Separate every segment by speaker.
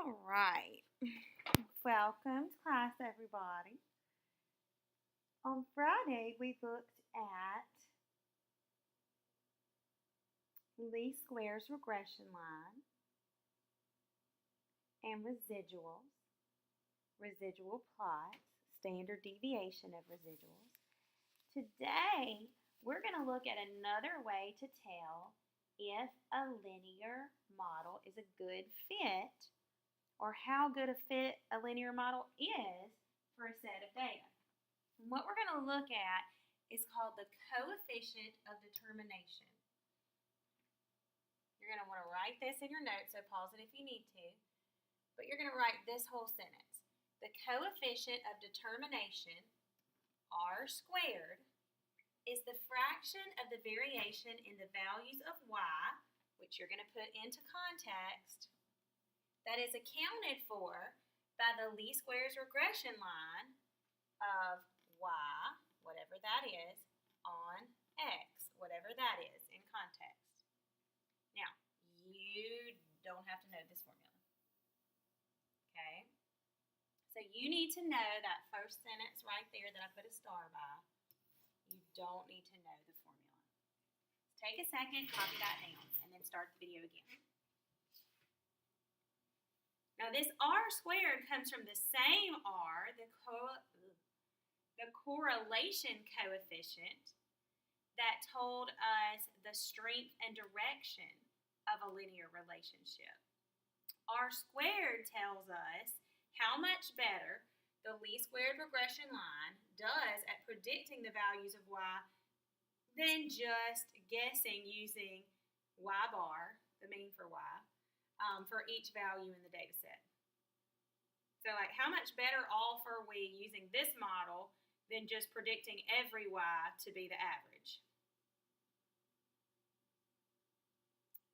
Speaker 1: All right. Welcome to class, everybody. On Friday, we looked at least squares regression line and residuals, residual plots, standard deviation of residuals. Today, we're going to look at another way to tell if a linear model is a good fit or how good a fit a linear model is for a set of data. And what we're going to look at is called the coefficient of determination. You're going to want to write this in your notes, so pause it if you need to. But you're going to write this whole sentence. The coefficient of determination, r squared, is the fraction of the variation in the values of y, which you're going to put into context, that is accounted for by the least squares regression line of y, whatever that is, on x, whatever that is in context. Now, you don't have to know this formula, okay? So you need to know that first sentence right there that I put a star by. You don't need to know the formula. Take a second, copy that down, and then start the video again. Now this r squared comes from the same r, the correlation coefficient, that told us the strength and direction of a linear relationship. R squared tells us how much better the least squared regression line does at predicting the values of y than just guessing using y bar, the mean for y, for each value in the data set. So like how much better off are we using this model than just predicting every y to be the average?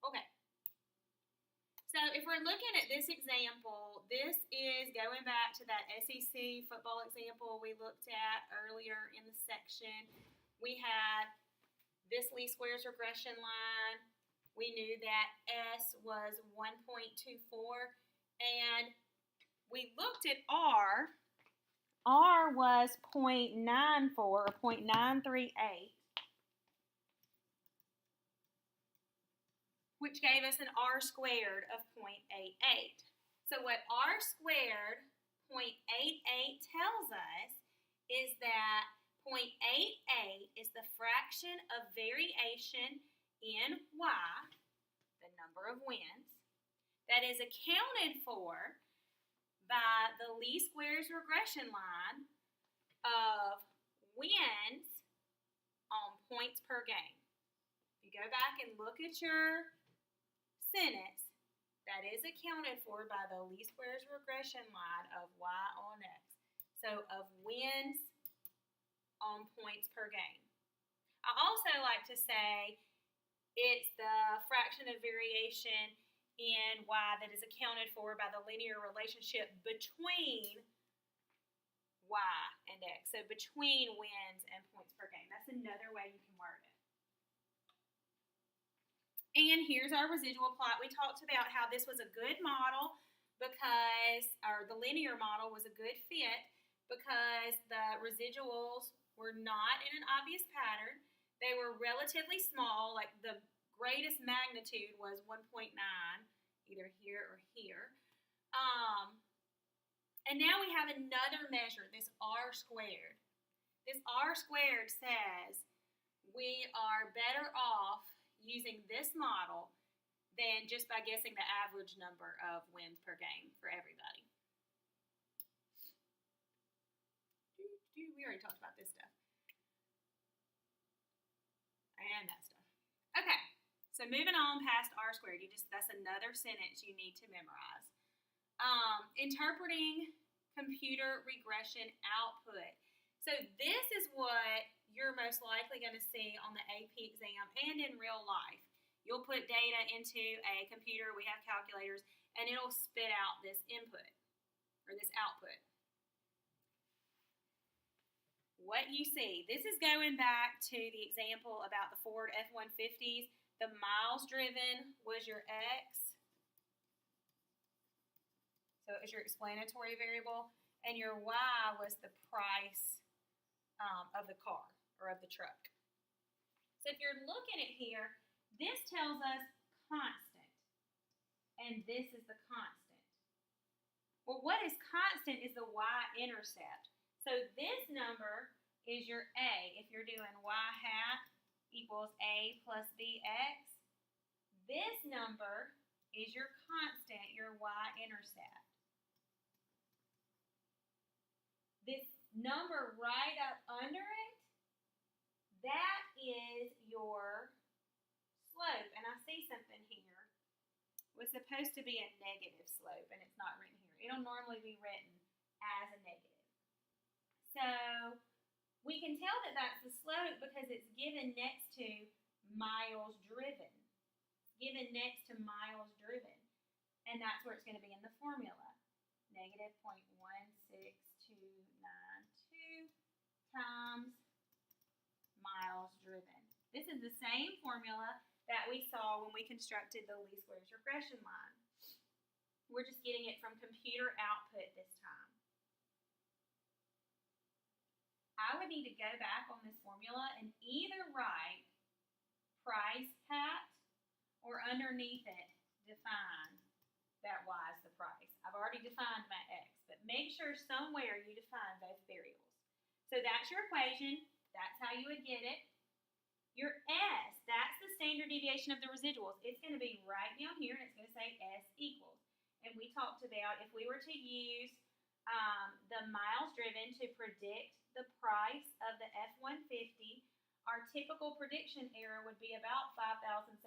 Speaker 1: Okay. So if we're looking at this example, this is going back to that SEC football example we looked at earlier in the section. We had this least squares regression line. We knew that S was 1.24, and we looked at R. R was 0.94 or 0.938. Which gave us an r squared of 0.88. So what r squared 0.88 tells us is that 0.88 is the fraction of variation in y, the number of wins, that is accounted for by the least squares regression line of wins on points per game. If you go back and look at your sentence, that is accounted for by the least squares regression line of y on x. So of wins on points per game. I also like to say it's the fraction of variation in y that is accounted for by the linear relationship between y and x. So between wins and points per game. That's another way you can word it. And here's our residual plot. We talked about how this was a good model because, or the linear model was a good fit because the residuals were not in an obvious pattern. They were relatively small, like the greatest magnitude was 1.9, either here or here. And now we have another measure, this r squared. This r squared says we are better off using this model than just by guessing the average number of wins per game for everybody. We already talked about this stuff. And that stuff. Okay, so moving on past r squared, that's another sentence you need to memorize. Interpreting computer regression output. So this is what you're most likely going to see on the AP exam and in real life. You'll put data into a computer, we have calculators, and it'll spit out this input or this output. What you see, this is going back to the example about the Ford F-150s. The miles driven was your X. was your explanatory variable, and your y was the price of the car or of the truck. So if you're looking at here, this tells us constant, and this is the constant. Well, what is constant is the y-intercept. So this number is your a. If you're doing y hat equals a plus bx, this number is your constant, your y-intercept. This number right up under it, that is your slope. And I see something here. It was supposed to be a negative slope, and it's not written here. It'll normally be written as a negative. So we can tell that that's the slope because it's given next to miles driven. It's given next to miles driven. And that's where it's going to be in the formula. Negative 0.16292 times miles driven. This is the same formula that we saw when we constructed the least squares regression line. We're just getting it from computer output this time. I would need to go back on this formula and either write price hat or underneath it define that y is the price. I've already defined my x, but make sure somewhere you define both variables. So that's your equation. That's how you would get it. Your s, that's the standard deviation of the residuals. It's going to be right down here, and it's going to say s equals. And we talked about if we were to use the miles driven to predict the price of the F-150, our typical prediction error would be about $5,740.13.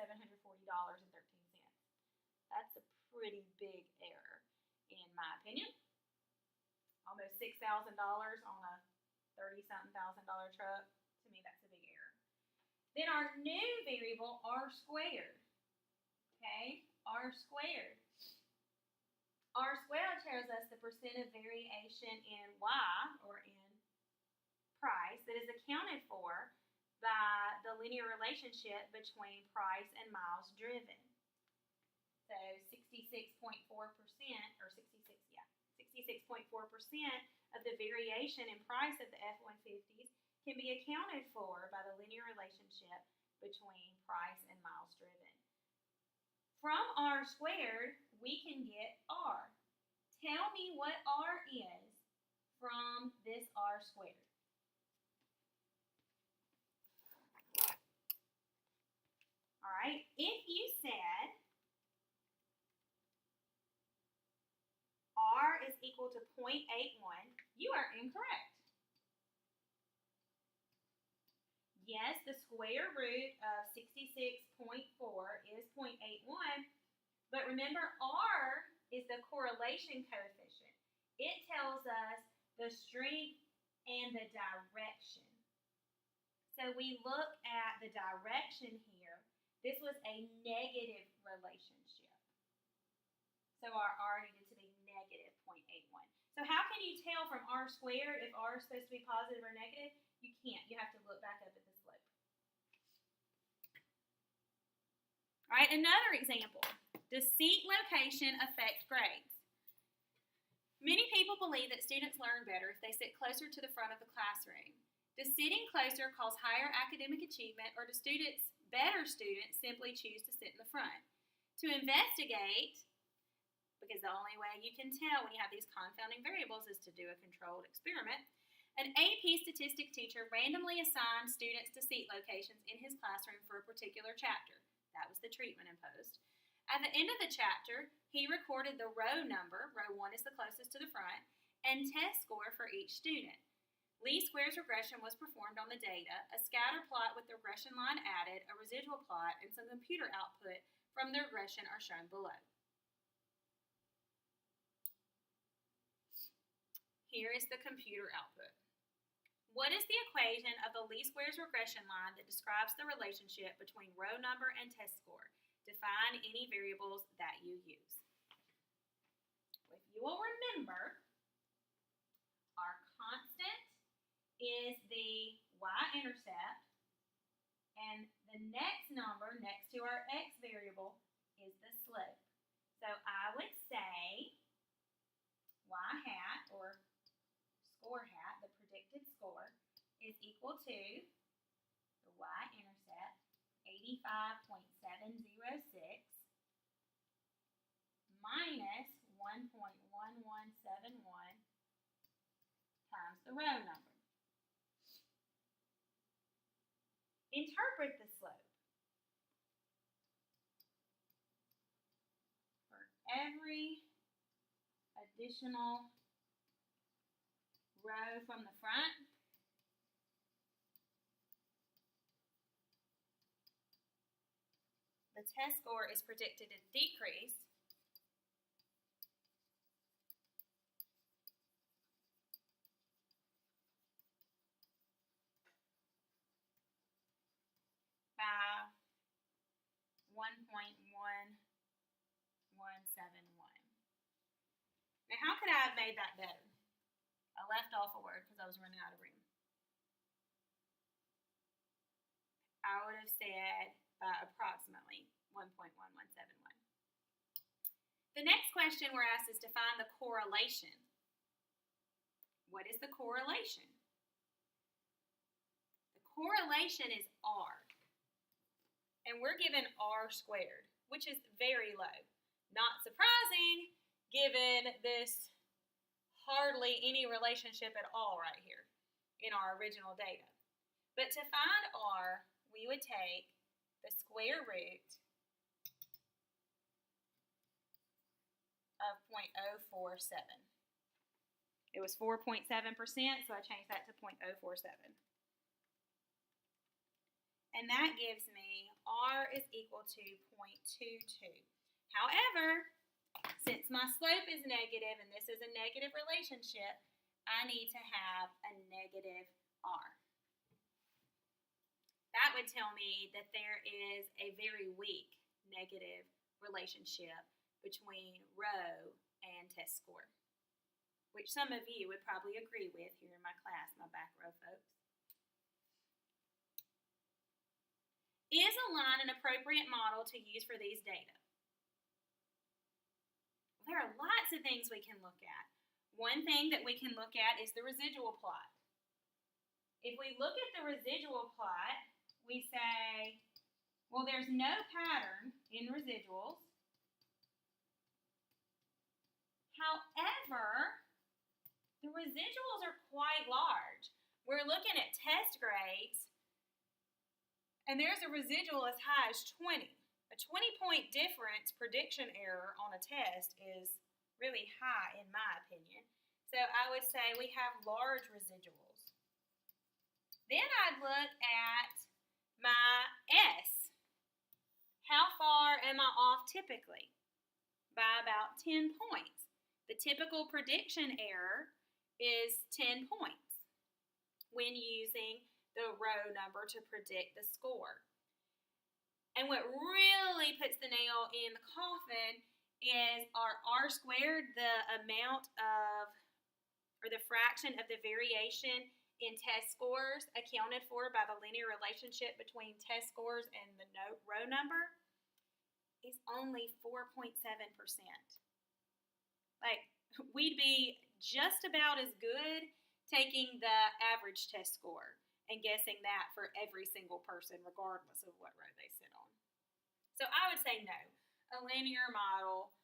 Speaker 1: That's a pretty big error, in my opinion. Almost $6,000 on a $30-something thousand truck. To me, that's a big error. Then our new variable, r squared. Okay, r squared. R squared tells us the percent of variation in y, or in price, that is accounted for by the linear relationship between price and miles driven. So 66.4%, or 66.4% of the variation in price of the F-150s can be accounted for by the linear relationship between price and miles driven. From r squared, we can get r. Tell me what r is from this r squared. All right, if you said r is equal to 0.81, you are incorrect. Yes, the square root of 66.4 is 0.81, but remember r is the correlation coefficient. It tells us the strength and the direction. So we look at the direction here. This was a negative relationship. So our r needed to be negative 0.81. So how can you tell from r squared if r is supposed to be positive or negative? You can't. You have to look back up at the slope. All right, another example. Does seat location affect grades? Many people believe that students learn better if they sit closer to the front of the classroom. Does sitting closer cause higher academic achievement, or do better students simply choose to sit in the front? To investigate, because the only way you can tell when you have these confounding variables is to do a controlled experiment, an AP statistics teacher randomly assigned students to seat locations in his classroom for a particular chapter. That was the treatment imposed. At the end of the chapter, he recorded the row number, row 1 is the closest to the front, and test score for each student. Least squares regression was performed on the data, a scatter plot with the regression line added, a residual plot, and some computer output from the regression are shown below. Here is the computer output. What is the equation of the least squares regression line that describes the relationship between row number and test score? Define any variables that you use. If you will remember, our constant is the y-intercept, and the next number next to our x variable is the slope. So I would say predicted score is equal to the y-intercept, 85.706, minus 1.1171 times the row number. Interpret the slope. For every additional row from the front, the test score is predicted to decrease by 1.1171. Now, how could I have made that better? I left off a word because I was running out of room. I would have said by approximately 1.1171. The next question we're asked is to find the correlation. What is the correlation? The correlation is R. And we're given R squared, which is very low. Not surprising, given this hardly any relationship at all right here in our original data. But to find R, we would take the square root of 0.047. It was 4.7%, so I changed that to 0.047. And that gives me R is equal to 0.22. However, since my slope is negative and this is a negative relationship, I need to have a negative R. That would tell me that there is a very weak negative relationship between row and test score, which some of you would probably agree with here in my class, my back row folks. Is a line an appropriate model to use for these data? There are lots of things we can look at. One thing that we can look at is the residual plot. If we look at the residual plot, we say, well, there's no pattern in residuals. However, the residuals are quite large. We're looking at test grades, and there's a residual as high as 20. A 20-point difference prediction error on a test is really high in my opinion. So I would say we have large residuals. Then I'd look at my S. How far am I off typically? By about 10 points. The typical prediction error is 10 points when using the row number to predict the score. And what really puts the nail in the coffin is our R squared, the amount of, or the fraction of the variation in test scores accounted for by the linear relationship between test scores and the row number, is only 4.7%. Like, we'd be just about as good taking the average test score and guessing that for every single person, regardless of what row they sit on. So I would say no. A linear model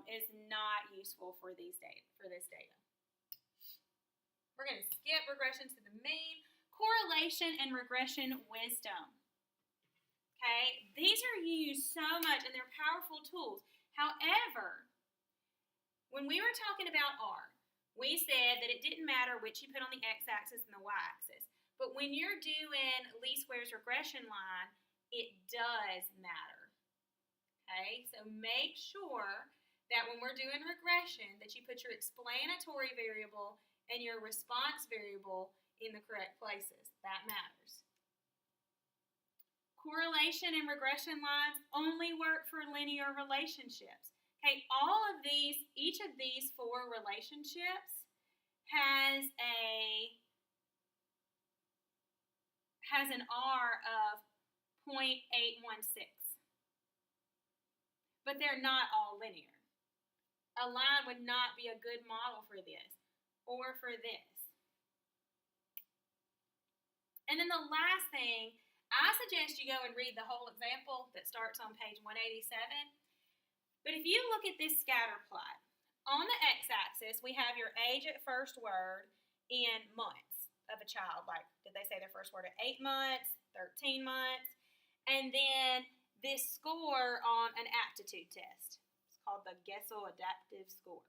Speaker 1: is not useful for this data. We're going to skip regression to the mean. Correlation and regression wisdom. Okay, these are used so much and they're powerful tools. However, when we were talking about R, we said that it didn't matter which you put on the x-axis and the y-axis. But when you're doing least squares regression line, it does matter. Okay, so make sure that when we're doing regression that you put your explanatory variable and your response variable in the correct places. That matters. Correlation and regression lines only work for linear relationships. Okay, each of these four relationships has an R of 0.816. But they're not all linear. A line would not be a good model for this or for this. And then the last thing, I suggest you go and read the whole example that starts on page 187. But if you look at this scatter plot, on the x-axis, we have your age at first word in months of a child. Like, did they say their first word at 8 months, 13 months? And then this score on an aptitude test. It's called the Gesell Adaptive Score.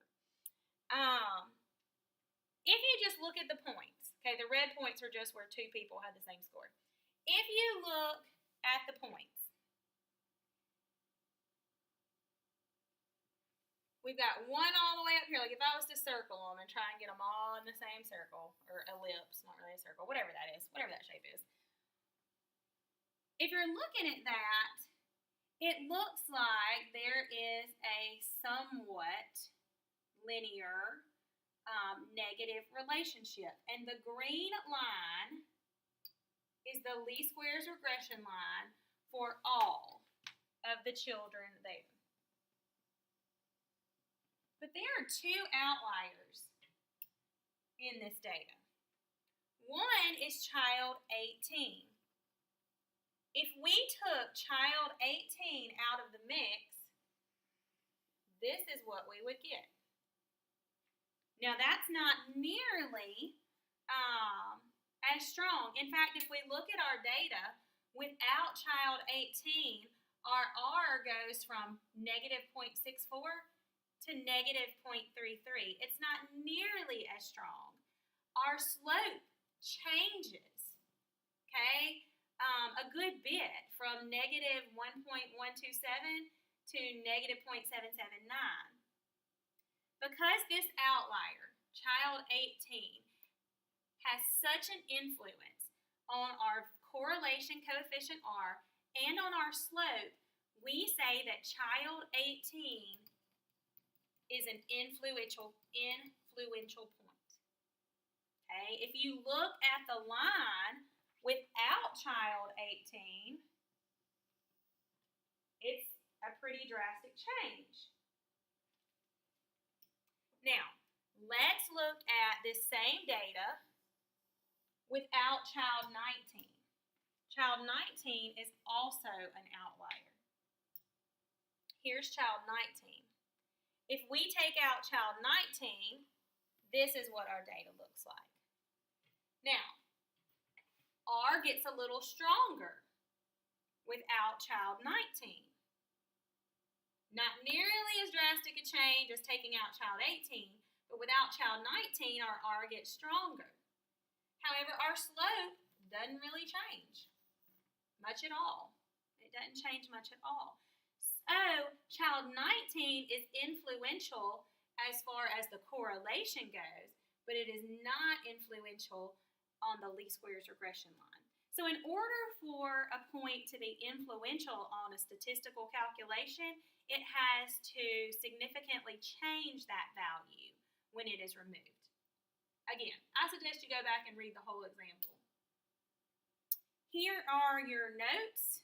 Speaker 1: If you just look at the points, okay, the red points are just where two people had the same score. If you look at the points, we've got one all the way up here. Like if I was to circle them and try and get them all in the same circle, or ellipse, not really a circle, whatever that is, whatever that shape is. If you're looking at that, it looks like there is a somewhat linear negative relationship. And the green line is the least squares regression line for all of the children there. But there are two outliers in this data. One is child 18. If we took child 18 out of the mix, this is what we would get. Now, that's not nearly as strong. In fact, if we look at our data, without child 18, our R goes from negative 0.64 to negative 0.33. It's not nearly as strong. Our slope changes, okay, a good bit from negative 1.127 to negative 0.779. Because this outlier, child 18, has such an influence on our correlation coefficient R and on our slope, we say that child 18 is an influential point. Okay, if you look at the line without child 18, it's a pretty drastic change. Now, let's look at this same data without child 19. Child 19 is also an outlier. Here's child 19. If we take out child 19, this is what our data looks like. Now, R gets a little stronger without child 19. Not nearly as drastic a change as taking out child 18, but without child 19, our R gets stronger. However, our slope doesn't really change much at all. It doesn't change much at all. So, child 19 is influential as far as the correlation goes, but it is not influential on the least squares regression line. So in order for a point to be influential on a statistical calculation, it has to significantly change that value when it is removed. Again, I suggest you go back and read the whole example. Here are your notes.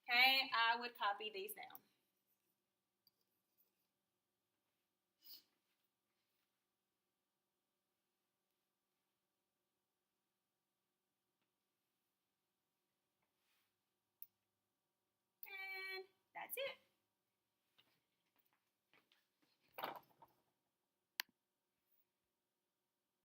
Speaker 1: Okay, I would copy these down. And that's it.